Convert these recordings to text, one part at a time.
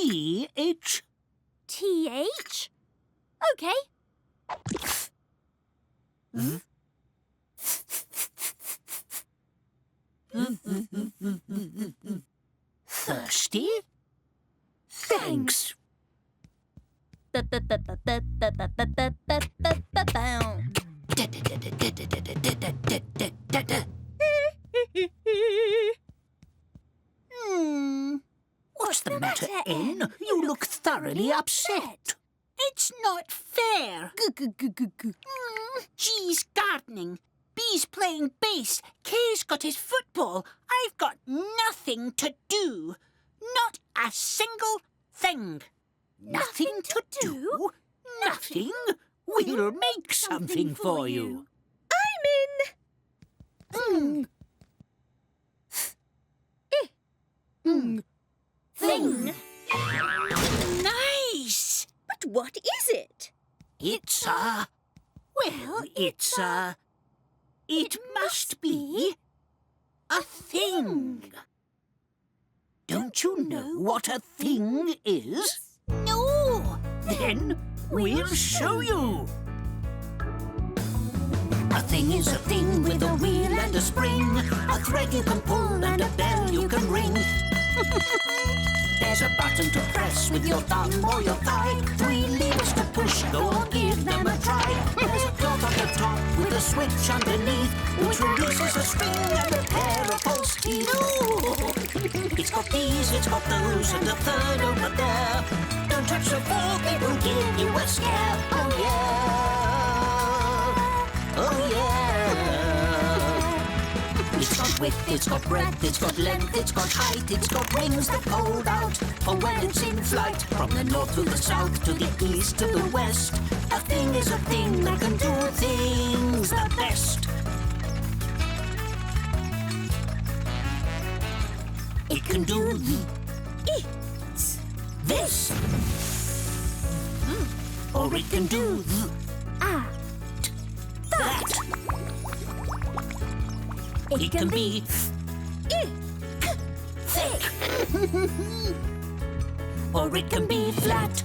T-H. T-H? OK. Thirsty? Thanks. What's the matter, N? You look thoroughly upset. It's not fair. G's gardening. B's playing bass. K's got his football. I've got nothing to do. Not a single thing. Nothing to do? Nothing? We'll make something for you. I'm in. Thing. Nice. But what is it? It's a... Well, it's a... It must be a thing. Don't you know what a thing is? No. Then we'll show you. A thing is a thing with a wheel and a spring, a thread you can pull and a bell you can ring. There's a button to press with your thumb or your thigh, 3 levers to push, go on, give them a try. There's a cloth on the top with a switch underneath, which releases a string and a pair of false teeth. It's got these, it's got those, and a third over there. Don't touch the fork, it will give you a scare. Oh yeah, oh yeah. It's got width, it's got breadth, it's got length, it's got height, it's got wings that hold out for when it's in flight. From the north to the south, to the east to the west, a thing is a thing that can do things the best. It can do this, or it can do that. It can be thick, or it can be flat.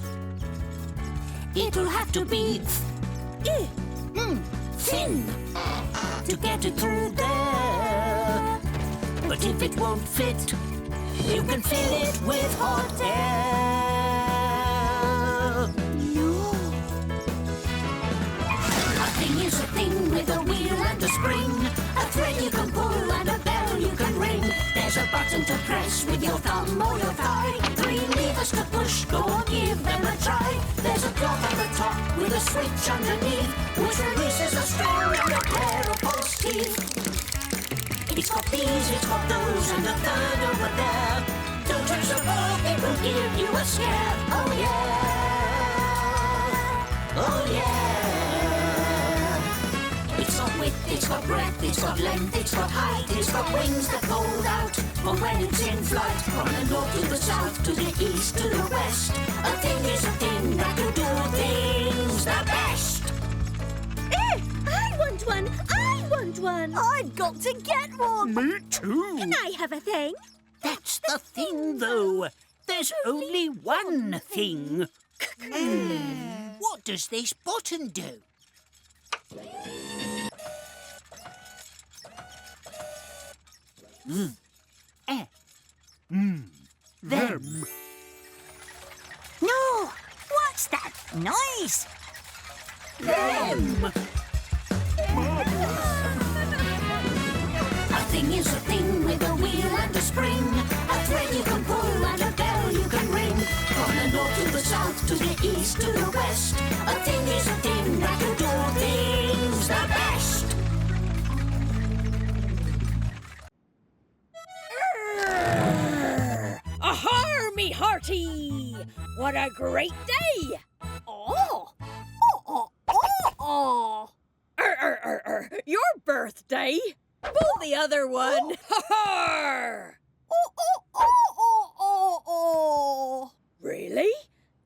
It'll have to be thin to get it through there. But if it won't fit, you can fill it with hot air. No. A thing is a thing with a wheel and a spring, a thread you can pull and a bell you can ring. There's a button to press with your thumb or your thigh, 3 levers to push, go on, give them a try. There's a cloth on the top with a switch underneath, which releases a string and a pair of false teeth. It's got these, it's got those, and a third over there. Don't touch the fork, it will give you a scare. Oh yeah, oh yeah. It's got width, it's got breadth, it's got length, it's got height, it's got wings that hold out for when it's in flight. From the north to the south, to the east to the west, a thing is a thing that can do things the best. I want one! I want one! I've got to get one! Me too. Can I have a thing? That's the thing, though. There's only one thing. What does this button do? Them. No! What's that noise? Them. A thing is a thing with a wheel and a spring, a thread you can pull and a bell you can ring. From the north to the south, to the east to the west, a thing is a thing that can do things the best. Ahar, me hearty! What a great day! Oh! Your birthday? Pull the other one! Ha-har! Really?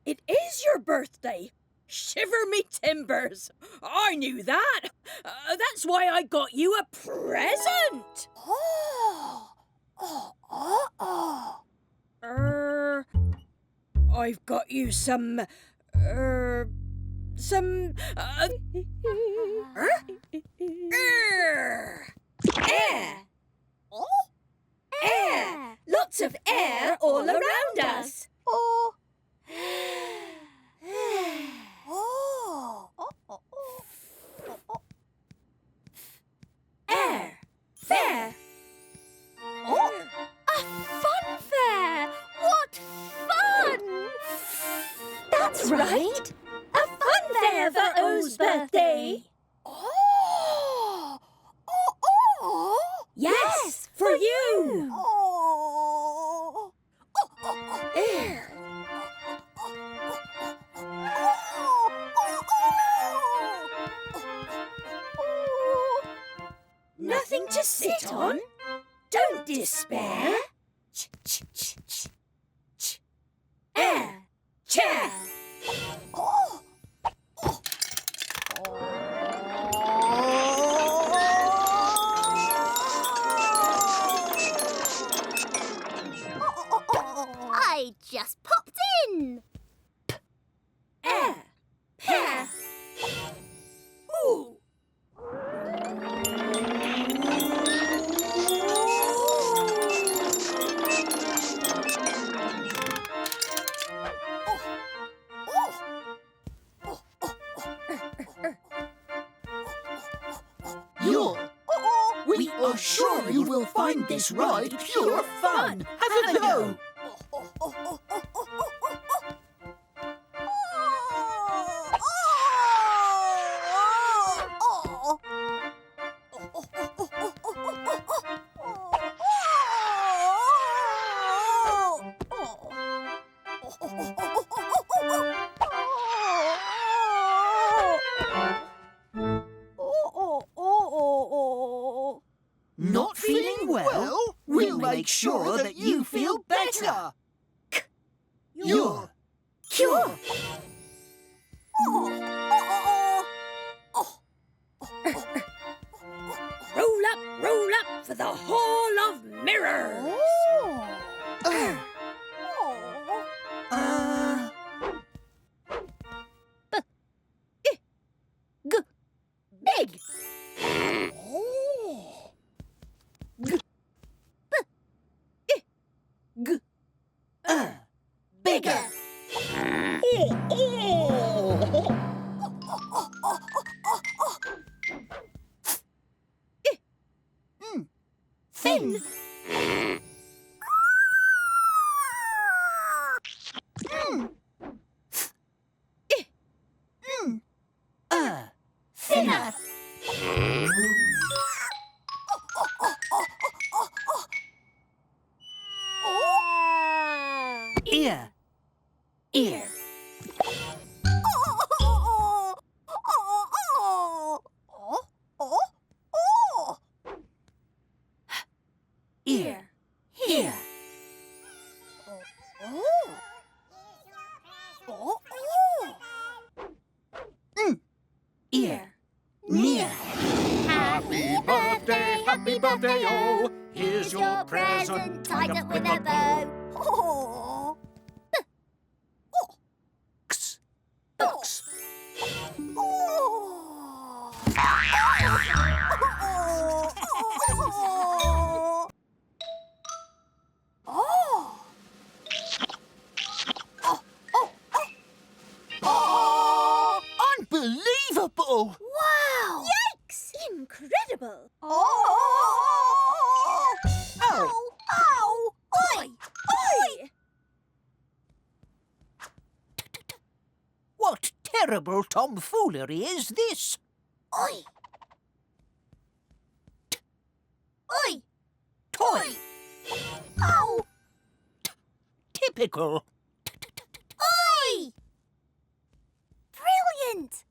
It is your birthday? Shiver me timbers! I knew that! That's why I got you a present! I've got you some... air! Oh? Air! Lots of air all around us. Oh. Air! Fair! Oh. A fun fair! What fun! That's right. A fun fair for O's birthday. Oh! Yes, for you! Oh! Air! Nothing to sit on? Don't despair. Air! Chair! Oh! I just popped in. Air! Pear! Ooh! We are sure you will find this ride pure fun. Have a go. Not feeling well? We'll make sure that you feel better. You're cure. Roll up for the Hall of Mirrors. Big. Bigger. Thin. Thinner. Ear. Ear. Ear. Here. Ear. Near. Happy birthday, oh! Here's your present tied up with a bow. Oh. X. Box. Unbelievable! Wow! Yikes! Incredible! Oh! Ow! Oi! Oi! What terrible tomfoolery is this? Oi! Oi! Toy. Ow! Typical. Oi! Brilliant!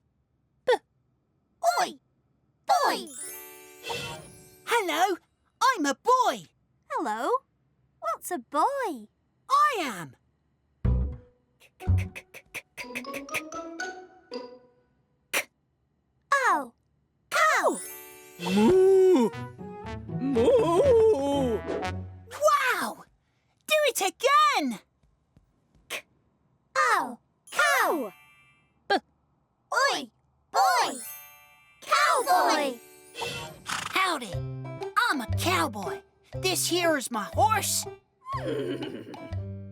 Oi! Boy! Hello, I'm a boy. Hello? What's a boy? I am. Ow! Cow! Moo. Moo! Wow! Do it again. Cowboy. This here is my horse.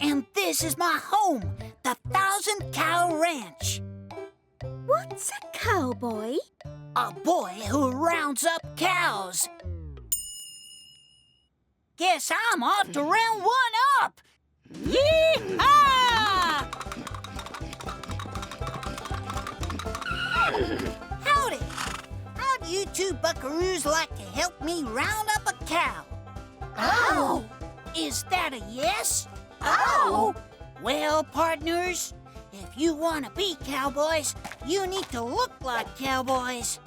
And this is my home, the 1,000 Cow Ranch. What's a cowboy? A boy who rounds up cows. Guess I'm off to round one up. Yee-haw! Howdy. How do you two buckaroos like to help me round up a cow? Oh! Is that a yes? Oh! Well, partners, if you want to be cowboys, you need to look like cowboys.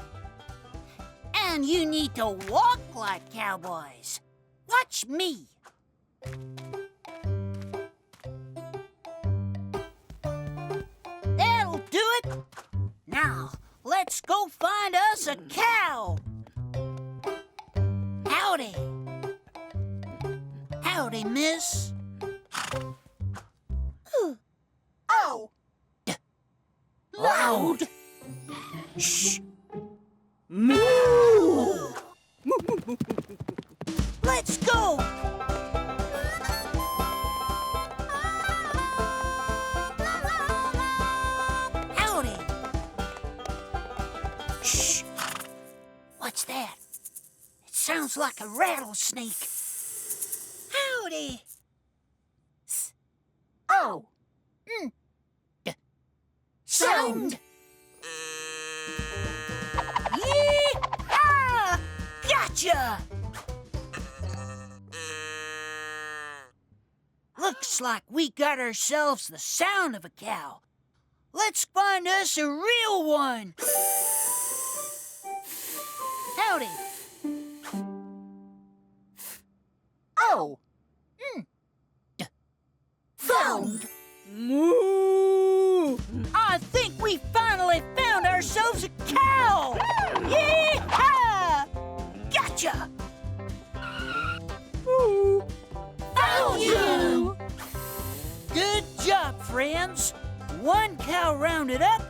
And you need to walk like cowboys. Watch me. That'll do it. Now, let's go find us a cow. Howdy. Howdy, miss. Oh! Loud! Shh! Moo! Let's go! Howdy! Shh! What's that? It sounds like a rattlesnake. Howdy! Oh! Sound! Yee-haw! Gotcha! Looks like we got ourselves the sound of a cow. Let's find us a real one. Howdy. Oh. Found. Moo! I think we finally found ourselves a cow. Yee-haw! Gotcha. Moo! Found you! Good job, friends. One cow rounded up,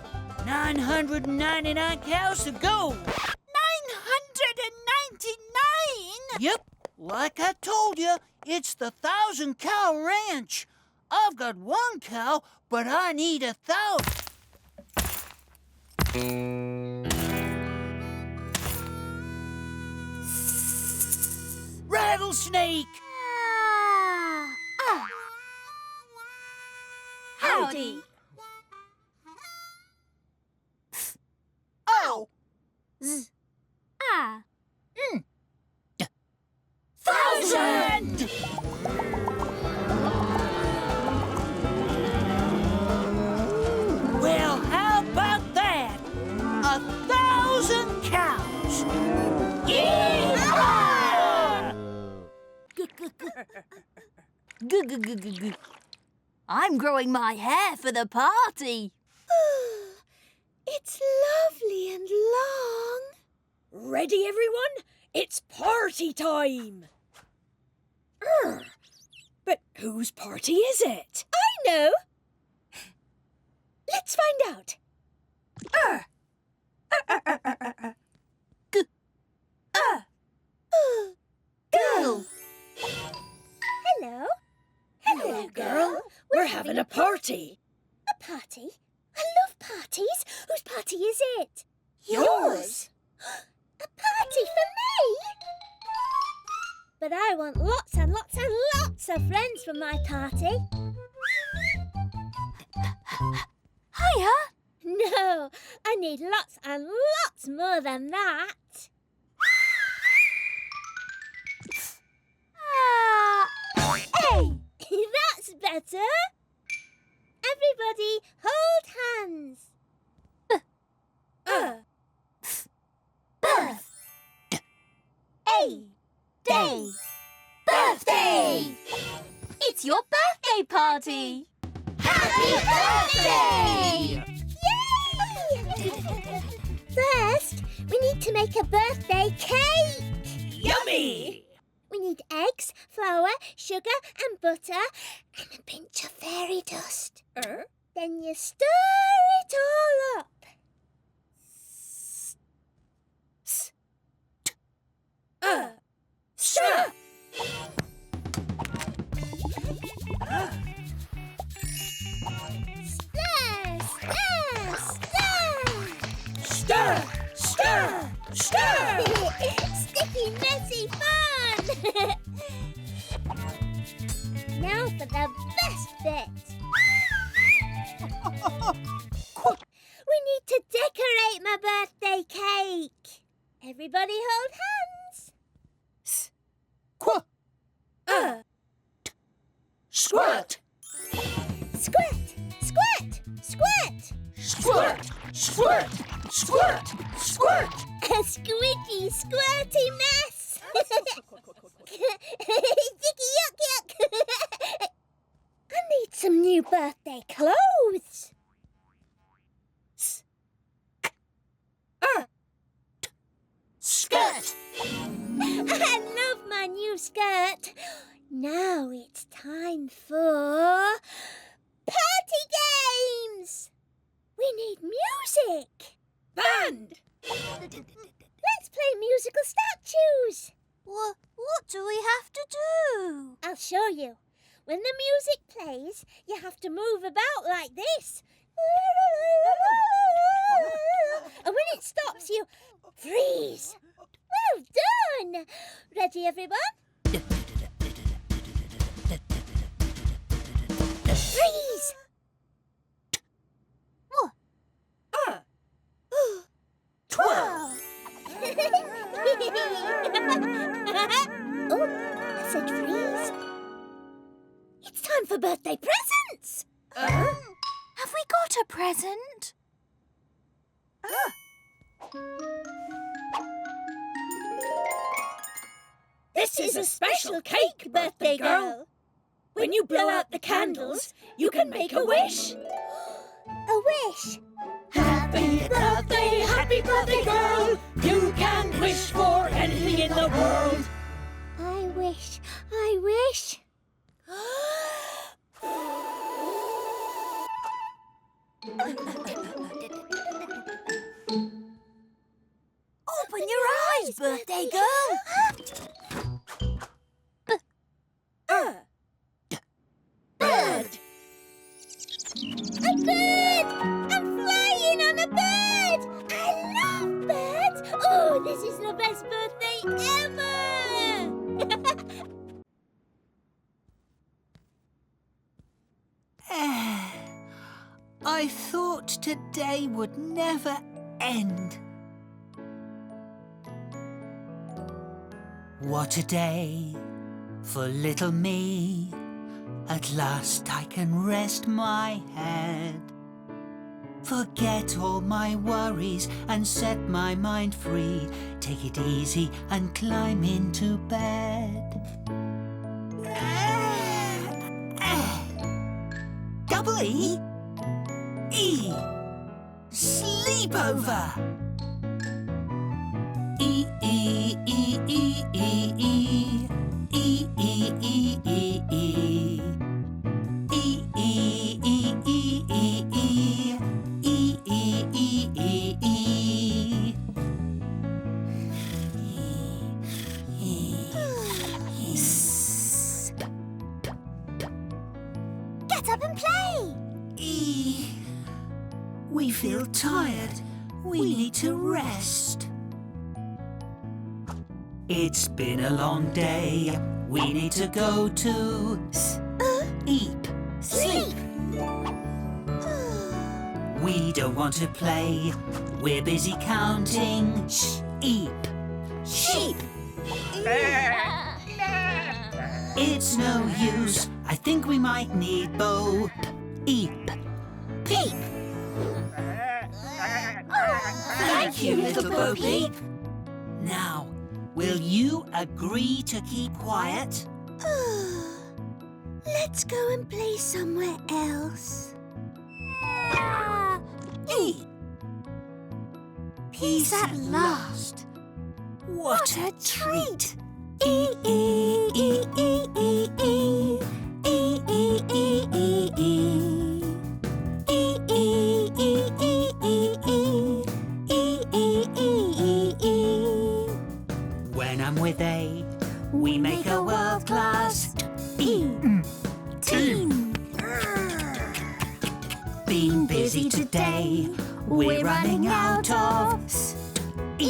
999 cows to go. 999? Yep, like I told you, it's the 1,000 Cow Ranch. I've got one cow, but I need 1,000. Rattlesnake! Howdy. Oh! Ah. 1,000! Well, how about that? 1,000 cows! Yeehaw! I'm growing my hair for the party. It's lovely and long. Ready, everyone? It's party time! But whose party is it? I know. Let's find out. Go! Hello. Hello, girl. We're having a party. A party? I love parties. Whose party is it? Yours. A party for me? But I want lots and lots and lots of friends for my party. Hiya. No, I need lots and lots more than that. Hey, that's better. Everybody, hold hands. Birth. Day. Birthday. It's your birthday party. Happy birthday! Yay! First, we need to make a birthday cake. Yummy! We need eggs, flour, sugar and butter and a pinch of fairy dust. Then you stir it all up. Stir! Stir! Stir! Sticky, messy fun! Now for the best bit. We need to decorate my birthday cake. Everybody hold hands. Squirt! Squirt, squirt, squirt. Squirt! Squirt! Squirt! Squirt! A squidgy, squirty mess. Sticky, yuck, yuck. I need some new birthday clothes. Skirt! I love my new skirt. Now it's time for party games. We need music. Band! Let's play musical statues. What do we have to do? I'll show you. When the music plays, you have to move about like this. And when it stops, you freeze. Well done. Ready, everyone? Freeze. Twirl! Oh, I said freeze. It's time for birthday presents. Have we got a present? This is a special cake, birthday girl. When you blow out the candles, you can make a wish. A wish. Happy birthday girl. You can wish for anything in the world. I wish. I wish. Open your eyes, birthday girl. Bird. A bird! I'm flying on a bird! I love birds! Oh, this is the best birthday ever! I thought today would never end. What a day for little me. At last I can rest my head. Forget all my worries and set my mind free. Take it easy and climb into bed. Double E? E. Sleepover. E, E, E, E, E, E. E, E, E, E, E. E, E, E, E, E, E. E, E, E, E, E. Get up and play! E. We feel tired. We need to rest. It's been a long day. We need to go to sleep. Sleep! We don't want to play. We're busy counting sheep. Sheep! It's no use. I think we might need Bo Peep. Peep! Thank you, little Bo Peep. Now, will you agree to keep quiet? Let's go and play somewhere else. E. Peace at last. What a treat. E, E, E, E, E, E. E, E, E, E, E. E, E, E, E, E, E. E, E, E, E, E. When I'm with A, we make a world-class team. Been busy today, we're running out of steam.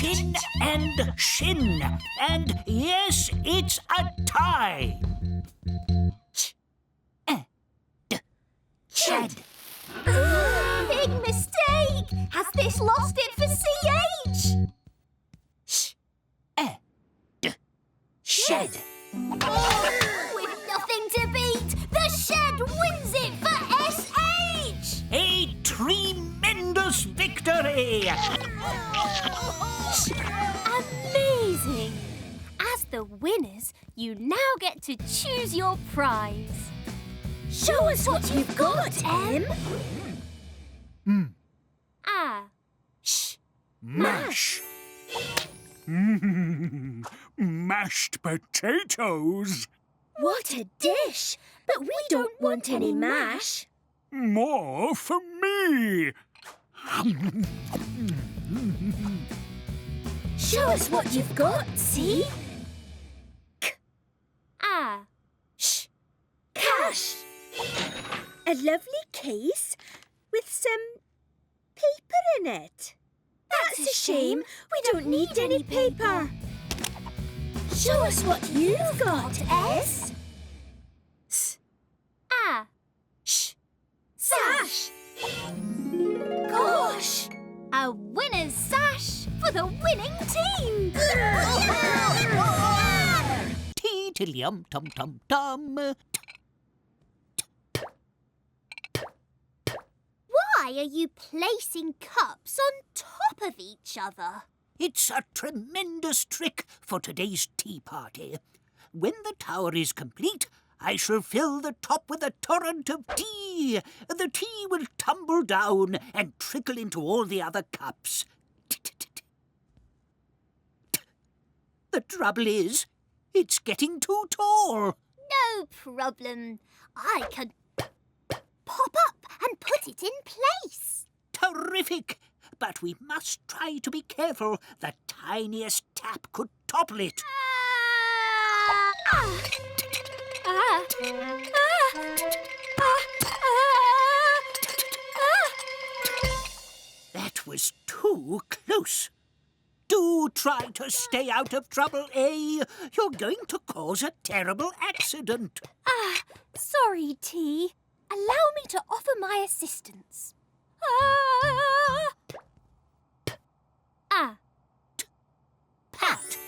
chin and shin. And yes, it's a tie. Shed. Big mistake! Has this lost it for CH? Shed. With nothing to beat, the shed wins it for SH! A tremendous victory! Amazing! As the winners, you now get to choose your prize. Show us what you've got, Em! Mash. Mashed potatoes. What a dish! But we don't want any mash. More for me. Show us what you've got, see? Cash! A lovely case with some paper in it. That's a shame. We don't need any paper. Show us what you've got, S. Sash! Gosh! A winner's sash for the winning team! Tea-tilly-um-tum-tum-tum. Why are you placing cups on top of each other? It's a tremendous trick for today's tea party. When the tower is complete, I shall fill the top with a torrent of tea. The tea will tumble down and trickle into all the other cups. The trouble is, it's getting too tall. No problem. I can pop up and put it in place. Terrific! But we must try to be careful. The tiniest tap could topple it. That was too close. Do try to stay out of trouble, eh? You're going to cause a terrible accident. Sorry, T. Allow me to offer my assistance. Pat.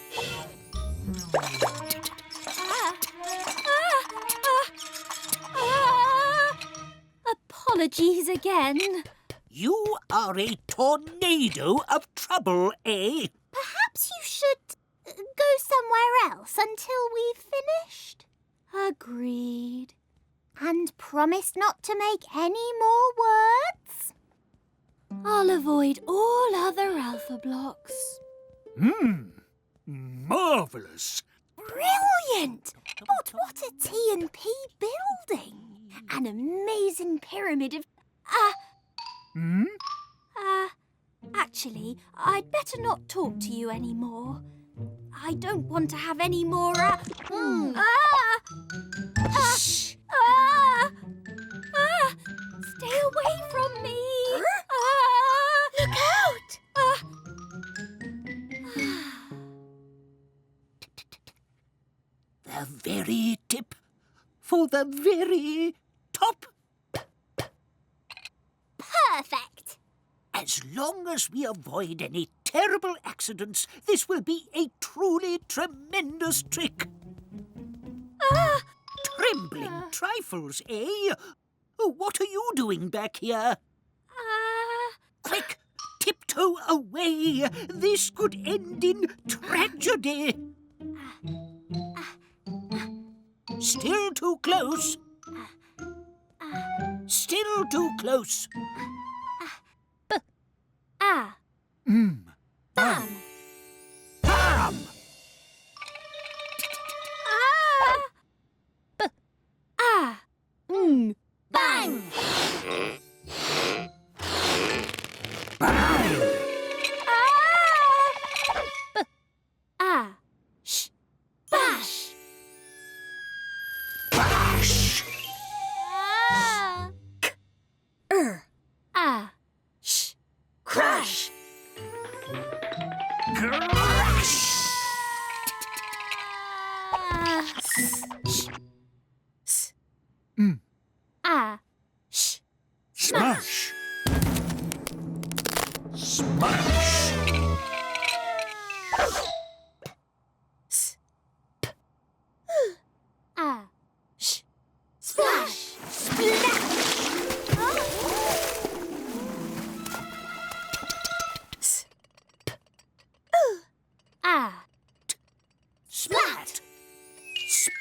Apologies again. You are a tornado of trouble, eh? Perhaps you should go somewhere else until we've finished. Agreed. And promise not to make any more words. I'll avoid all other Alphablocks. Marvellous. Brilliant! But what a T&P building! An amazing pyramid of... Actually, I'd better not talk to you anymore. I don't want to have any more, Shh! Stay away from me! Look out! The very tip for the very top. Perfect! As long as we avoid any terrible accidents, this will be a truly tremendous trick. Trembling trifles, eh? What are you doing back here? Quick, tiptoe away. This could end in tragedy. Still too close. Still too close. Bam! Bam! Bang! Sh! Bash! Bash! Sh! Crash!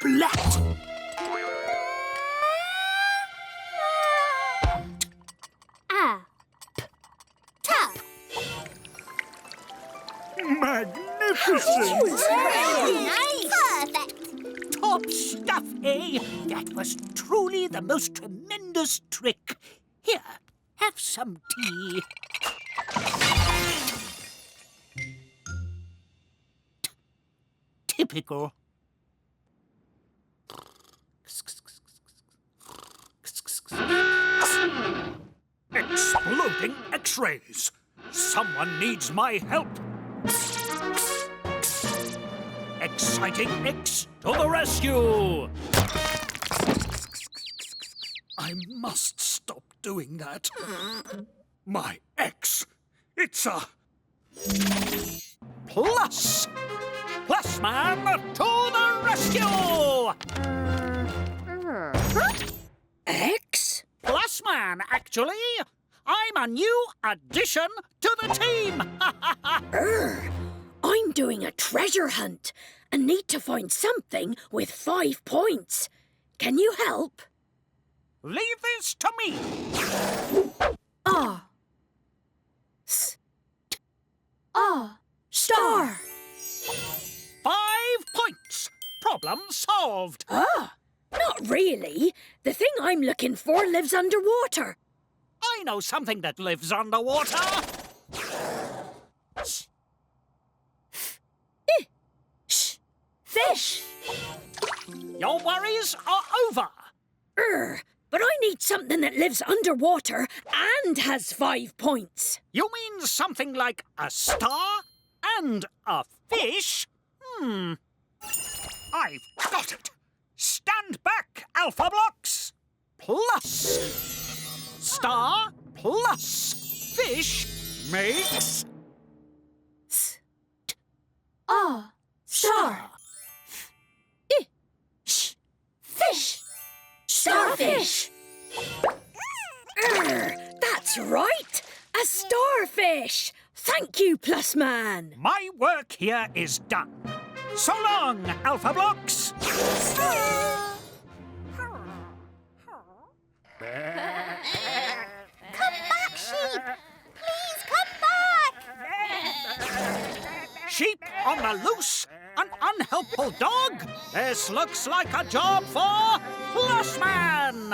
Splat! Tap. Magnificent! Perfect. Top stuff, eh? That was truly the most tremendous trick. Here, have some tea. Typical. Exploding X-rays! Someone needs my help! Exciting X to the rescue! I must stop doing that. My X, it's a plus! Plus man to the rescue! X? Plus man, actually. I'm a new addition to the team. I'm doing a treasure hunt and need to find something with 5 points. Can you help? Leave this to me. Ah. Star. 5 points. Problem solved. Ah, not really. The thing I'm looking for lives underwater. I know something that lives underwater. Fish. Your worries are over. But I need something that lives underwater and has 5 points. You mean something like a star and a fish? I've got it. Stand back, Alphablocks. Plus. Star plus fish makes... Star. Fish. Starfish. That's right. A starfish. Thank you, Plus Man. My work here is done. So long, Alphablocks. Come back, sheep. Please come back. Sheep on the loose? An unhelpful dog? This looks like a job for Plus Man.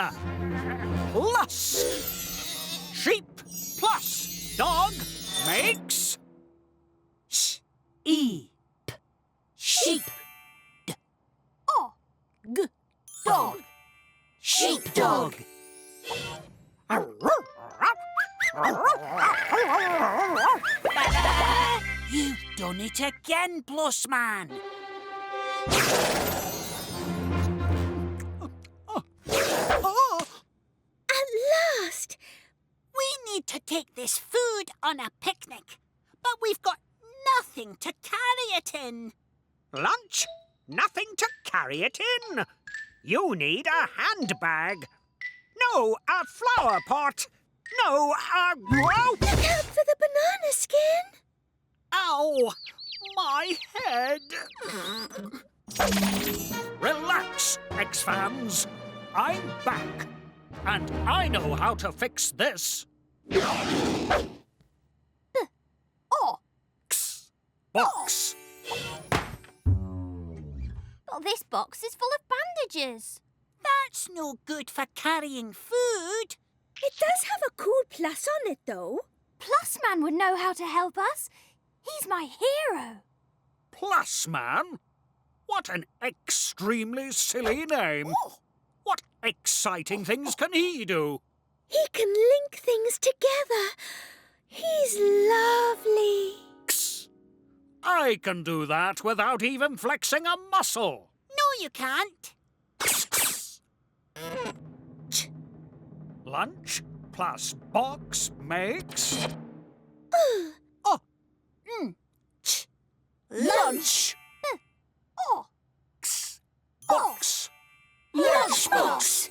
Plus. Sheep plus dog makes... Sheep. Dog. Sheepdog. You've done it again, Plus Man. At last! We need to take this food on a picnic, but we've got nothing to carry it in. Lunch? Nothing to carry it in. You need a handbag. No, a flower pot. No, a... Whoa! Look out for the banana skin! Ow! My head! Relax, X-Fans. I'm back. And I know how to fix this. Box. But this box is full of bandages. That's no good for carrying food. It does have a cool plus on it, though. Plus Man would know how to help us. He's my hero. Plus Man? What an extremely silly name. What exciting things can he do? He can link things together. He's lovely. I can do that without even flexing a muscle. No, you can't. Lunch plus box makes... Lunch. Box. Lunchbox.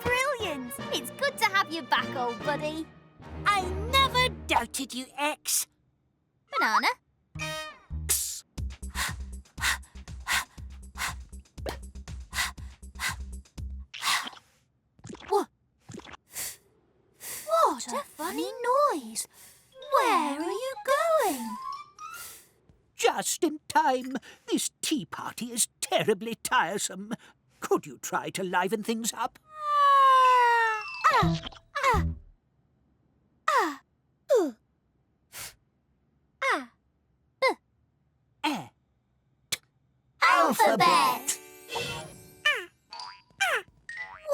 Brilliant. It's good to have you back, old buddy. I never doubted you, X. Banana. What a funny noise. Where are you going? Just in time. This tea party is terribly tiresome. Could you try to liven things up? Alphabet!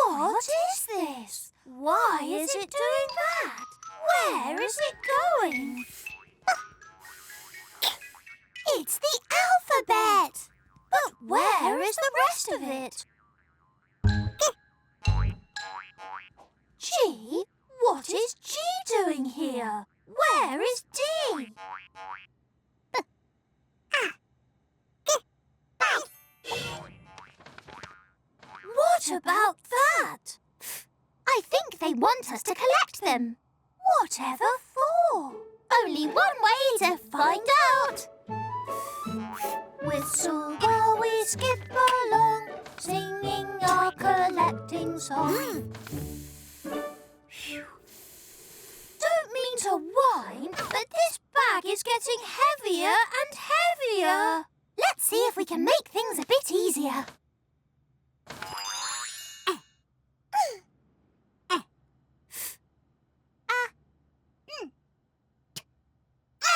What is this? Why is it doing that? Where is it going? It's the alphabet! But where is the rest of it? G? What is G doing here? Where is D? What about that? I think they want us to collect them. Whatever for? Only one way to find out. Whistle while we skip along, singing our collecting song. Don't mean to whine, but this bag is getting heavier and heavier. Let's see if we can make things a bit easier.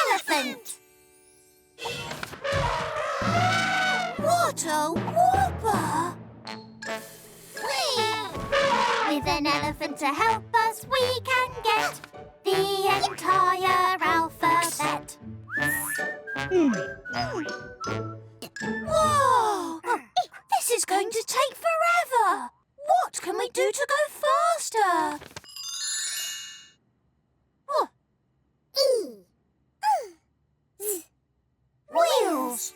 Elephant! What a whopper! Whee! With an elephant to help us, we can get the entire alphabet. Whoa! This is going to take forever! What can we do to go faster? Wheels!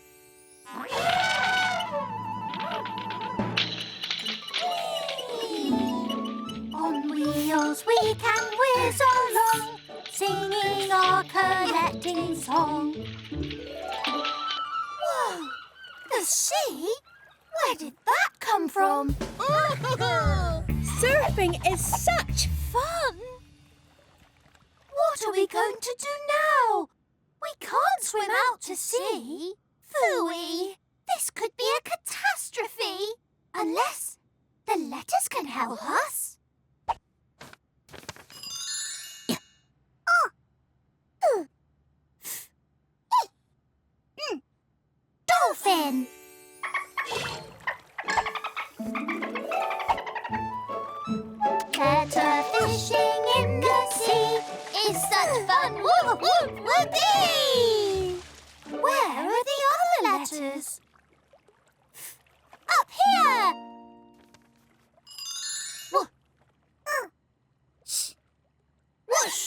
On wheels we can whiz along, singing our collecting song. Whoa! The sea? Where did that come from? Surfing is such Fun! What are we going to do now? We can't swim out to sea. Phooey! This could be a catastrophe. Unless the letters can help us. Dolphin! Letter fishing in the sea is such fun. Whoop, whoop, whoopee! Where are the other letters? Up here! Whoosh! Whoosh!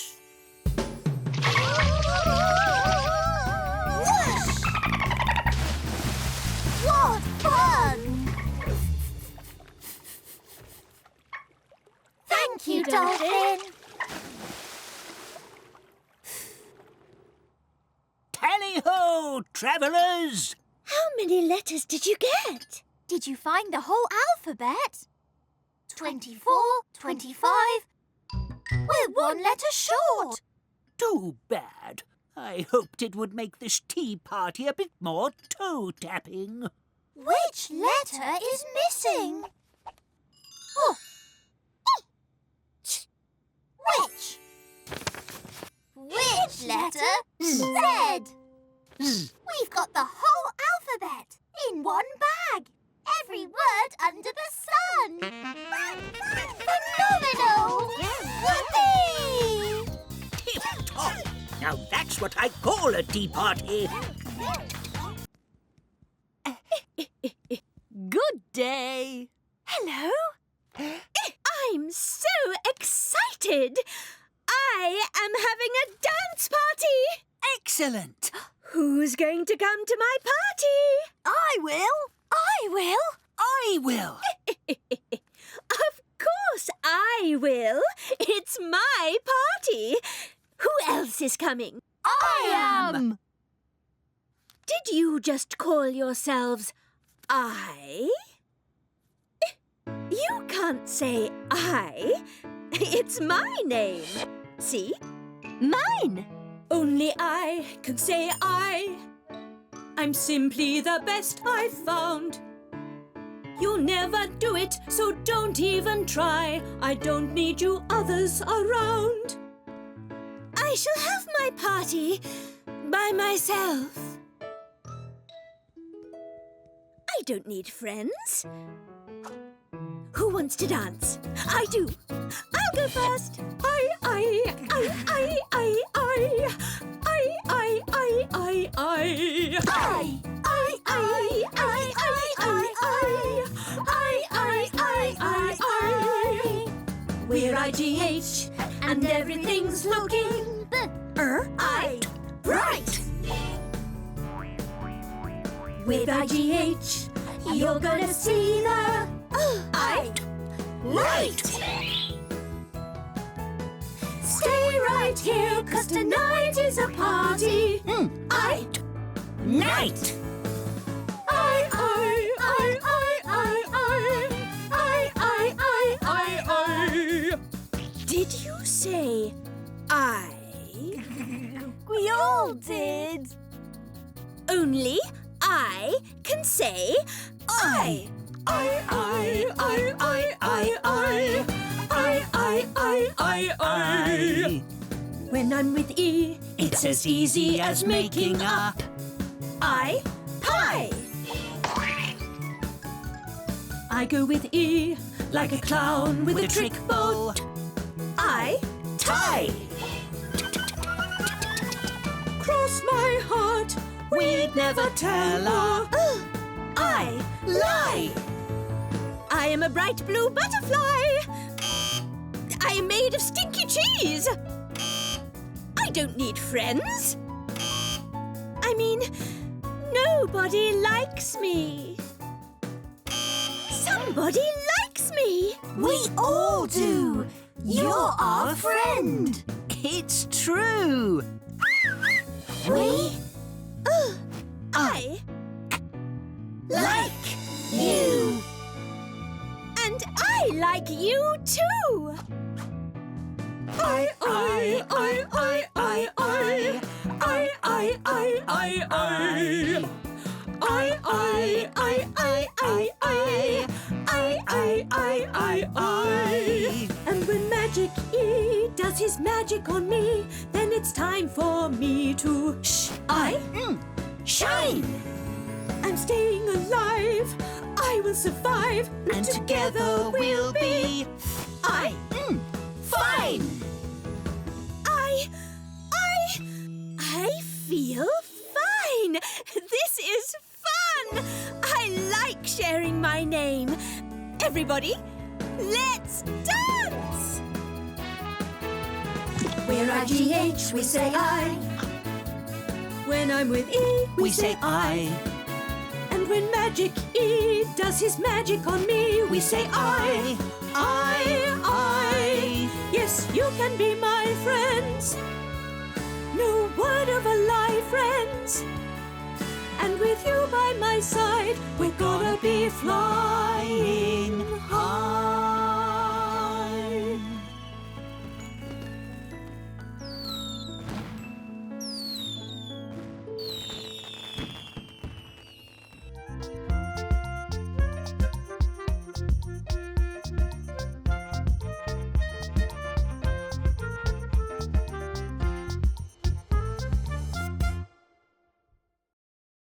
What fun! Thank you, Dolphin. Tally-ho, travellers! How many letters did you get? Did you find the whole alphabet? 24, 25. We're one letter short. Too bad. I hoped it would make this tea party a bit more toe-tapping. Which letter is missing? Oh. Which? Which letter? Z. We've got the whole alphabet in one bag. Every word under the sun. Phenomenal! Whoopee! Tip-top! Now that's what I call a tea party. Good day. Hello. I'm so excited. I am having a dance party. Excellent. Who's going to come to my party? I will. I will. I will. Of course I will. It's my party. Who else is coming? I am. Did you just call yourselves I? You can't say I. It's my name. See? Mine! Only I can say I'm simply the best I've found. You'll never do it, so don't even try. I don't need you others around. I shall have my party by myself. I don't need friends. Who wants to dance? I do. I'll go first. We're IGH, and everything's looking bright. With IGH, you're gonna see the light. Stay right here, 'cause tonight is a party. Night! Did you say I? We all did. Only I can say I. When I'm with E, It's as easy as making up I pie. I go with E, like a clown with a trick boat. I tie. Cross my heart, we'd never tell her. I Lie. I am a bright blue butterfly. I am made of stinky cheese. I don't need friends. I mean, nobody likes me. Somebody likes me. We all do. You're our friend. It's true. We? I Like you. and I like you too. And when Magic E does his magic on me, then it's time for me to Shine. I'm staying alive. I will survive. And together we'll be fine. I feel fine. This is fun. I like sharing my name. Everybody, let's dance. We're IGH, we say I. When I'm with E, We say I. And when Magic E does his magic on me, we say I. Yes, you can be my friends. No word of a lie, friends. And with you by my side, we're gonna be flying high.